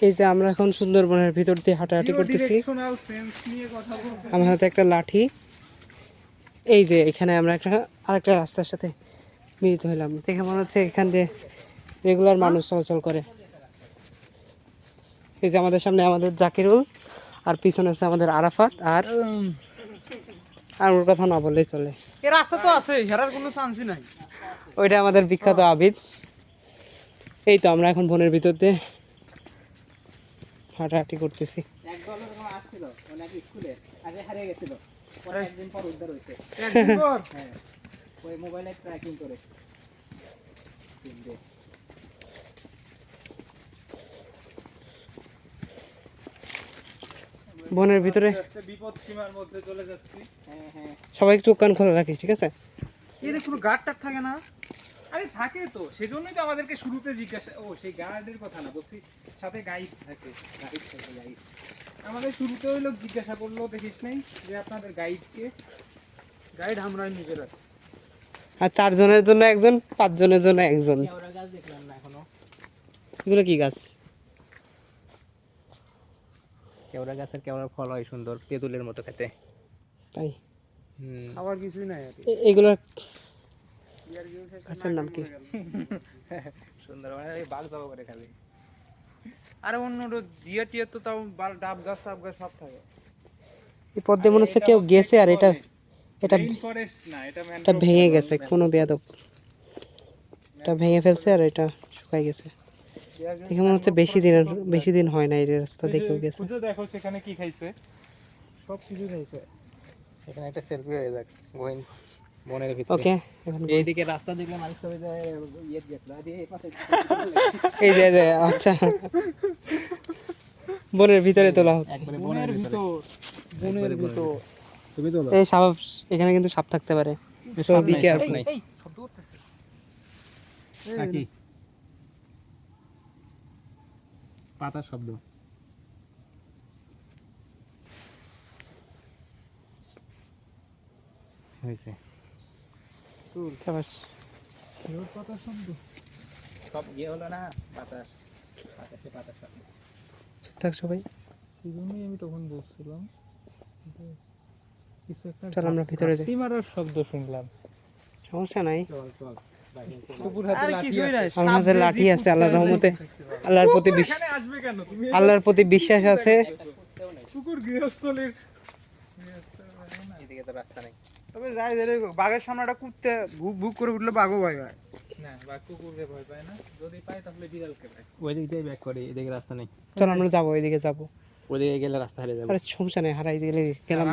এই যে আমরা এখন সুন্দরবনের ভিতর দিয়ে হাঁটাহাঁটি করতেছি। আমার হাতে একটা লাঠি। এই যে এখানে আমরা আরেকটা রাস্তার সাথে মিলিত হলাম। দেখে মনে হচ্ছে এখান দিয়ে রেগুলার মানুষ চলাচল করে। এই যে আমাদের সামনে আমাদের জাকিরুল, আর পিছনে আছে আমাদের আরাফাত, আর ওর কথা না বললেই চলে। এই রাস্তা তো আছে, হেরার কোনো চান্সই নাই। ওইটা আমাদের বিখ্যাত আবিদ। এই তো আমরা এখন বনের ভিতর দিয়ে হাঁটাহাঁটি করতেছি। বনের ভিতরে বিপদ সীমার মধ্যে চলে যাচ্ছি। সবাই চোখ কান খোলা রাখিস, ঠিক আছে? এই কোনো গার্ড টার থাকে না? আরে থাকে তো, সেজন্যই তো আমাদেরকে শুরুতে জিজ্ঞাসা, সেই গার্ডের কথা না বলছি, সাথে গাইড থাকে। গাইড আমাদের শুরুতে ওই লোক জিজ্ঞাসা করলো, দেখিস নাই যে আপনাদের গাইডকে? গাইড আমরা নিজেরা। আর 4 জনের জন্য একজন, 5 জনের জন্য একজন। গাছ দেখলাম না এখনো। এগুলো কি গাছ? কেওড়া গাছের কেওড়ার ফল হয় সুন্দর, তেঁতুলের মতো খেতে। তাই আবার কিছুই নাই। এগুলো গাছের নাম কি? সুন্দর, মানে বাঘ যাবো করে খালি। আরে অন্য দিয়ে টিয়ে তো তাও ডাব গাছ টাব গাছ সব থাকে। এই পথ দিয়ে মনে হচ্ছে কেউ গেছে, আর এটা ফরেস্ট না, এটা ভেঙে গেছে কোনো বেয়াদব। এটা ভেঙে ফেলছে আর এটা শুকাই গেছে। দেখে মনে হচ্ছে বেশি দিন হয় না এই রাস্তা দেখেও গেছে। দেখো সেখানে কি খাইছে, সব কিছু খাইছে। এখানে একটা সেলফি হয়ে যাক গোইন বনের ভিতরে। ওকে, এইদিকে রাস্তা দেখলে মানুষ সবাই ইয়ে দেখলো, এই যে আচ্ছা, বনের ভিতরে তোলা হচ্ছে। বনের ভিতর তুমি তো এই সাপ, এখানে কিন্তু সাপ থাকতে পারে। পাতার শব্দ হয়েছে, পাতার শব্দ সব ইয়ে হলো না, বাতাস বাতাসে পাতার শব্দ। চুপ থাক সবাই। আমি তখন বলছিলাম কিছু একটা, চল আমরা ভিতরে যাই। মারার শব্দ শুনলাম। সমস্যা নাই, চল আমাদের লাঠি আছে আল্লাহর রহমতে। আল্লাহর প্রতি বিশ্বাস আছে। কুকুর গৃহস্থলীর এদিকে তো রাস্তা নেই, তবে যাই বাঘের সামনে একটা কুত্তে ভুক ভুক করে উঠলে বাঘও ভয় পায় না। বাঘ কুকুরকে ভয় পায় না, যদি পায় তাহলে বিড়ালকে পায়। ওই দিক দিয়ে ব্যাক করে, এদিকে রাস্তা নেই। চল আমরা যাবো, ওইদিকে যাবো। ওইদিকে গেলে রাস্তা হারিয়ে যাবে। আরে সমস্যা নেই, হারাই গেলাম।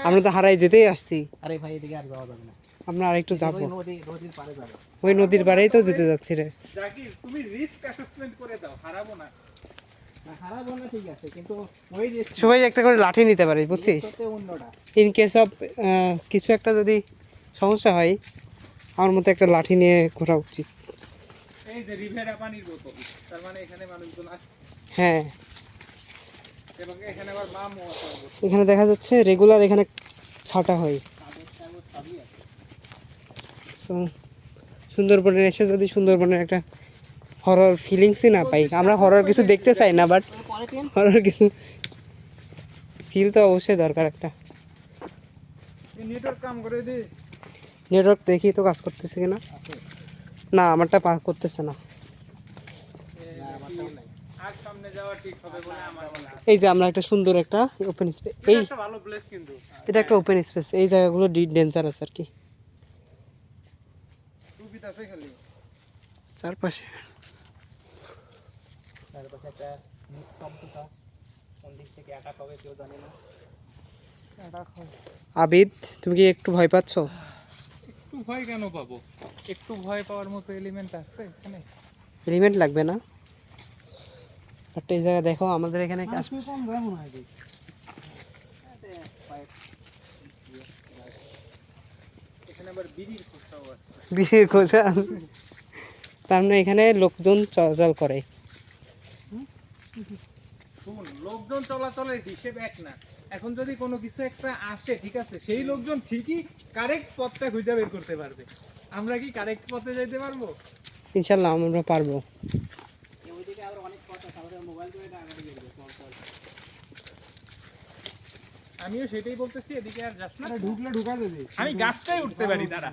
আমরা তো হারাই যেতেই আসছি। আরে ভাই এদিকে আর যাওয়া যাবে না, আমরা আরেকটু যাবো। নদীর পাড়ে যাবো। ওই নদীর পাড়েই তো যেতে যাচ্ছি রে। জাকির, তুমি রিস্ক অ্যাসেসমেন্ট করে দাও, হারাবো না। হারাবো না ঠিক আছে, কিন্তু ওই যে সবাই একটা করে লাঠি নিতে পারে, বুঝছিস? ইন কেস অফ কিছু একটা যদি সমস্যা হয়, আমার মতো একটা লাঠি নিয়ে ঘোরা উচিত। এই যে রিভেরা পানির বোতল, তার মানে এখানে মানুষজন আসে। হ্যাঁ, এবং এখানে আবার মামু আছে। এখানে দেখা যাচ্ছে রেগুলার এখানে ছাটা হয়। সুন্দরবনে এসে যদি সুন্দরবনের একটা হরর ফিলিংসই না পাই, আমরা হরর কিছু দেখতে চাই না, বাট হরর কিছু ফিল তো অবশ্যই দরকার একটা। নেটওয়ার্ক কাম করে দি, নেটওয়ার্ক দেখি তো কাজ করতেছে কিনা। না, আমারটা করতেছে না। এই যে আমরা একটা সুন্দর একটা ওপেন স্পেস, এই ভালো প্লেস, কিন্তু এটা একটা ওপেন স্পেস। এই জায়গাগুলো ডেঞ্জারাস আর কি, চারপাশে একটা নিস্তব্ধতা, কোন দিক থেকে অ্যাটাক হবে কেউ জানে না। আবিদ, তুমি কি একটু ভয় পাচ্ছ? একটু ভয় কেন পাবো? একটু ভয় পাওয়ার মতো এলিমেন্ট আছে এখানে? এলিমেন্ট লাগবে না, বাট এই জায়গা দেখো, আমাদের এখানে বিড়ির খোঁজা আছে। তার মানে এখানে লোকজন চলাচল করে। লোকজন চলাচলের হিসেব এক না। এখন যদি কোনো কিছু একটা আসে, ঠিক আছে, সেই লোকজন ঠিকই কারেক্ট পথটা খুঁজে বের করতে পারবে। আমরা কি কারেক্ট পথে যেতে পারবো? ইনশাল্লাহ আমরা পারবো। আমিও সেটাই বলতেছি, এদিকে আর যাস না। ঢুকলে ঢুকা দেবে। আমি গাছটাই উঠতে পারি দাঁড়া।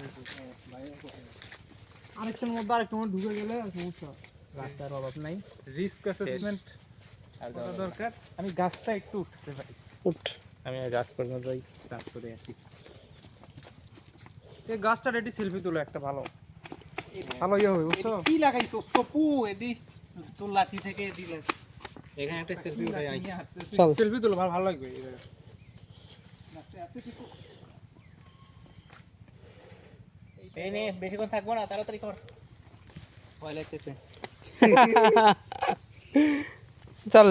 আরেকটার মধ্যে আরেকটার মধ্যে ঢুকে গেলে আর সমস্যা। রাস্তার অভাব নাই, রিস্ক অ্যাসেসমেন্ট করা দরকার। আমি গাছটা একটু উঠতে পারি। উঠ। আমি গাছ পর্যন্তই কাজ করে আসি। এই গাছটা রেডি সেলফি তুলো একটা ভালো ভালো ইয়ে হবে বুঝছো। কি লাগাইছো স্টপু এদি তোর লাঠি থেকে দিলে এখানে একটা সেলফি উঠাই আই। চল সেলফি তুলো ভালো ভালো লাগবে এই জায়গায়। এই নে, বেশিক্ষণ থাকবো না, তাড়াতাড়ি কর। ভয় লাগতেছে। চল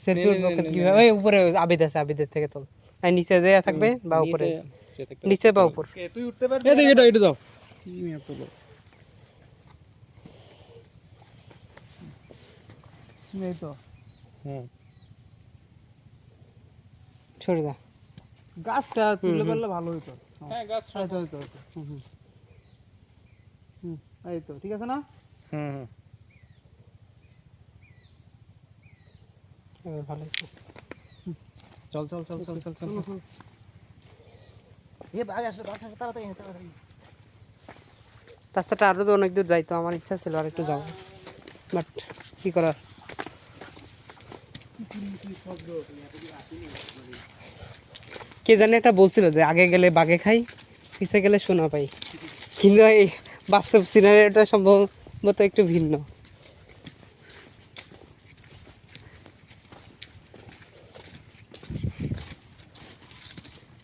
সেলফি কিভাবে ওই উপরে আবিদ আছে, আবিদের থেকে তোল। আর নিচে দেয়া থাকবে বা উপরে, নিচে বা উপর। কে তুই উঠতে পারবি? এদিকে এটা দাও। কি মিয়া তুলো। এই তো হুম। সরে যা। গাছটা তুলে পারলে ভালো হতো। হ্যাঁ, গাছ এই তো এই তো এই তো ঠিক আছে না। হুম। ভালো আছে। চল চল চল চল চল চল। এ ভাই আসলে তাড়াতাড়ি তাড়াতাড়ি। রাস্তাটা আরো তো অনেক দূর যাইতো, আমার ইচ্ছা ছিল আর একটু যাবো, বাট কি করার। কে জানি একটা বলছিল যে আগে গেলে বাগে খাই, পিছে গেলে সোনা পাই, কিন্তু এই বাস্তব সিনারিটা সম্ভবত একটু ভিন্ন।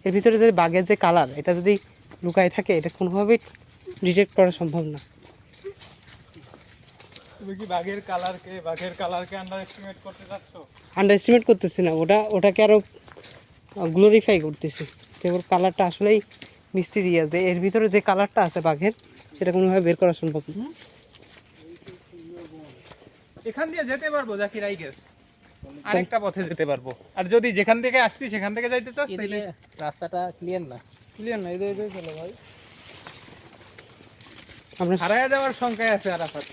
এর ভিতরে যদি বাঘের যে কালার, এটা যদি লুকায় থাকে, এটা কোনোভাবেই ডিটেক্ট করা সম্ভব না। তুমি কি বাঘের কালারকে আন্ডার এস্টিমেট করতে যাচ্ছ? আন্ডার এস্টিমেট করতেছি না, ওটাকে আরও গ্লোরিফাই করতেছি। তো ওর কালারটা আসলেই মিস্টিরিয়াস, যে এর ভিতরে যে কালারটা আছে বাঘের, সেটা কোনোভাবে বের করা সম্ভব না। এখান দিয়ে যেতে পারবো জাকির, আই গেস আরেকটা পথে যেতে পারবো। আর যদি যেখান থেকে আসছি সেখান থেকে যাইতে চাস তাহলে রাস্তাটা ক্লিয়ার না। ক্লিয়ার না এদের এদের চলো ভাই। আমরা হারায়া যাওয়ার সংখ্যায় আছে আরাফাত।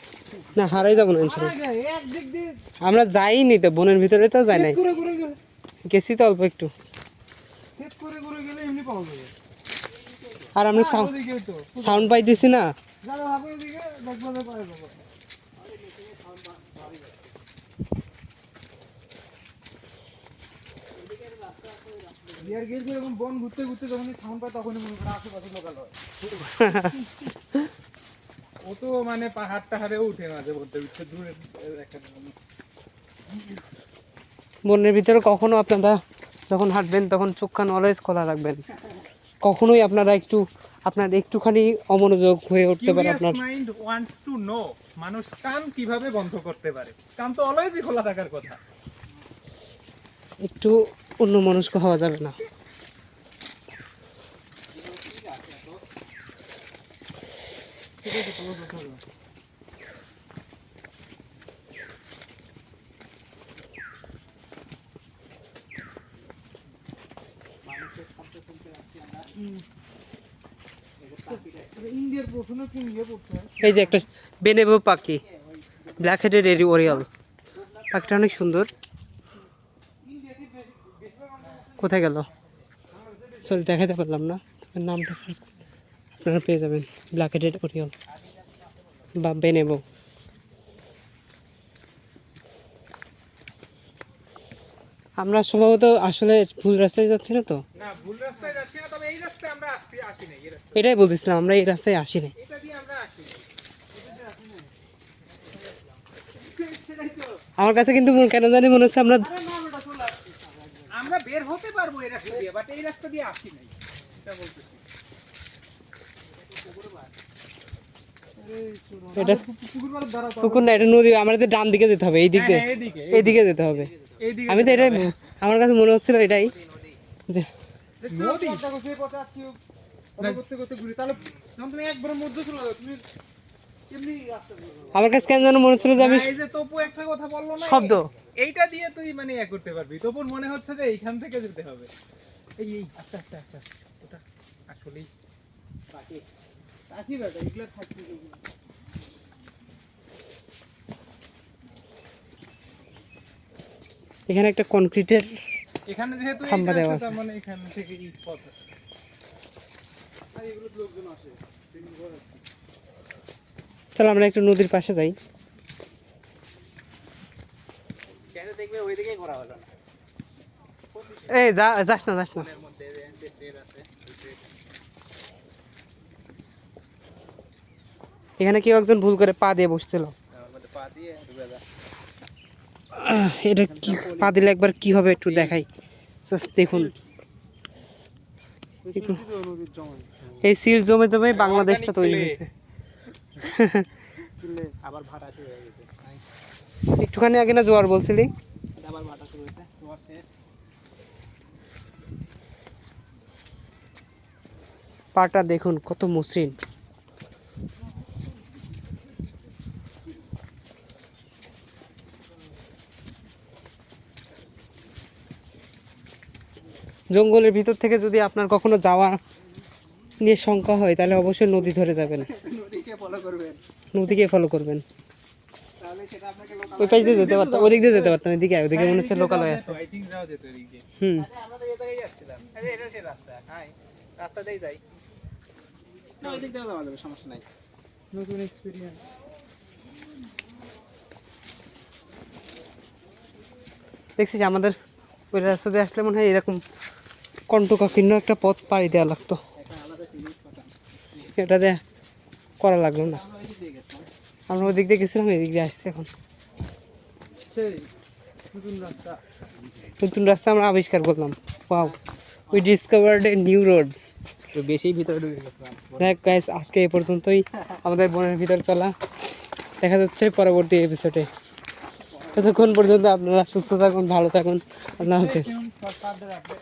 না, হারাই যাবো না ইনশাল্লাহ। একদিক দিয়ে আমরা যাইনি তো, বনের ভিতরে তো যাই নাই, ঘুরে ঘুরে গেলে গেছি তো অল্প একটু। সেট করে ঘুরে গেলে এমনি পাওয়া যাবে। আর আমরা ওদিকে তো সাউন্ড পাইতেছি না। যারা ভাবো এদিকে দেখবো যে পারে যাবো। বিয়ার গেল এরকম বন ঘুরতে ঘুরতে যখনই সাউন্ড পায় তখনই মনে করে আশেপাশে লোকাল হয়। ও তো মানে পাহাড় টাহাড়েও উঠে মাঝে মধ্যে, উঠে দূরে একটা বনের ভিতরে কখনো আপনারা যখন হাঁটবেন তখন চোখ কান অলওয়েজ খোলা রাখবেন। কখনোই আপনারা আপনার একটুখানি অমনোযোগ হয়ে উঠতে পারে আপনার। Curious mind wants to know মানুষ কান কিভাবে বন্ধ করতে পারে। কান তো অলওয়েজই খোলা থাকার কথা। একটু অন্য মনস্ক হওয়া যাবে না। ইন্ডিয়ার প্রথমে কোন ইয়ে পড়তে হয়? এই যে একটা বেনেবো পাখি, ব্ল্যাক হেডেড ওরিয়াল, পাখিটা অনেক সুন্দর। কোথায় গেল? সরি, দেখাতে পারলাম না। তবে নামটা সার্চ করুন, আপনারা পেয়ে যাবেন, ব্ল্যাক হেডেড ওরিয়াল বা বেনেবো। আমরা সম্ভবত আসলে ভুল রাস্তায় যাচ্ছি না তো? না, ভুল রাস্তায় যাচ্ছি না, তবে এই রাস্তায় আমরা আসি নাই। এই রাস্তা এটাই বলতেছিলাম, আমরা এই রাস্তায় আসি না। এটা দিয়ে আমরা আসি নাই। আমার কাছে কিন্তু কেন জানি মনে হচ্ছে আমরা আমরা বের হতে পারবো এই রাস্তা দিয়ে, বাট এই রাস্তা দিয়ে আসি নাই, এটা বলতেছি। এটা পুকুর পাড়ে দাঁড়াও পুকুর না, এটা নদী। আমাদের ডান দিকে যেতে হবে, এই দিক দিয়ে, হ্যাঁ, এদিকে এইদিকে যেতে হবে। এইদিকে আমি তো এটাই, আমার কাছে মনে হচ্ছিল এটাই যে নদী দেখো সেই পথে আসছি ওটা করতে করতে ঘুরি তাহলে যখন তুমি একবার মধ্যে চলে যাও তুমি এমনি রাস্তা দিয়ে যাবে। আমার কাছে কেন যেন মনে হচ্ছিল যে আমি এই যে তপু একটা কথা বললো না, শব্দ। এইটা দিয়ে তুই মানে করতে পারবি। তপুর মনে হচ্ছে যে এইখান থেকে যেতে হবে। এই আস্তে আস্তে আস্তে আস্তে। ওটা আসলেই তাকি বেটা এগুলা থাকতে এখানে একটা কনক্রিটের এখানে যেহেতু এই খাম্বা দেওয়া রাস্তা, আছে। তার মানে এখান থেকে ইট পথ আছে। আর এগুলো লোকজন আসে পিকনিক করে। চলো আমরা একটু নদীর পাশে যাই। কেন দেখবে ওইদিকেই ঘোরা হলো না। এই যাস না যাস না। এর মধ্যে যে ট্রেন আছে ওই ট্রেন। এখানে কেউ একজন ভুল করে পা দিয়ে বসছিল। ওর মধ্যে পা দিয়ে ডুবে যা। এটা কি পা দিলে একবার কি হবে একটু দেখাই। Just দেখুন নদীর জমা এই সিল জমে জমে বাংলাদেশটা Organic তৈরি clay। হয়েছে। কিনলে আবার ভাটা শুরু হয়ে গেছে। একটুখানি আগে না জোয়ার বলছিলি? আবার ভাটা শুরু হয়েছে। তোমার শেষ। পাটা দেখুন কত মসৃণ। জঙ্গলের ভিতর থেকে যদি আপনার কখনো যাওয়া নিয়ে শঙ্কা হয় তাহলে অবশ্যই নদী ধরে যাবেন, নদীকে ফলো করবেন। নদীকে ফলো করবেন। তাহলে সেটা আপনাকে লোকাল। ওই পাশ দিয়ে যেতে পারতাম, ওদিক দিয়ে যেতে পারতাম, এদিকে ওদিকে মনে হচ্ছে লোকালয় আছে। আই থিংক যাওয়া যেত এদিকে। হুম, আমরা তো এই জায়গায় যাচ্ছিলাম। এই যে এটা সেই রাস্তা। হাই। রাস্তা দিয়ে যাই। না ওই দিক দিয়ে যাওয়া যাবে, সমস্যা নাই। নতুন এক্সপেরিয়েন্স। দেখছিস আমাদের ওই রাস্তা দিয়ে আসলে মনে হয় এরকম কণ্টকাকীর্ণ একটা পথ পাড়ি দেওয়া লাগতো, একটা আলাদা ফিলিংস পাতাম। এটা দিয়ে করা লাগলো না। আমরা ওই দিক দিয়ে গেছিলাম। আমরা ওই দিক দিয়ে গেছিলাম, এদিক দিয়ে আসছি এখন। সেই নতুন রাস্তা। নতুন রাস্তা আমরা আবিষ্কার করলাম। Wow, we discovered a new road. তো বেশি ভিতরে ঢুকে গেছিলাম। দেখ গাইস, আজকে এই পর্যন্তই আমাদের বনের ভিতর চলা। দেখা যাচ্ছে পরবর্তী এপিসোডে। ততক্ষণ পর্যন্ত আপনারা সুস্থ থাকুন, ভালো থাকুন। আল্লাহ হাফেজ। Further update.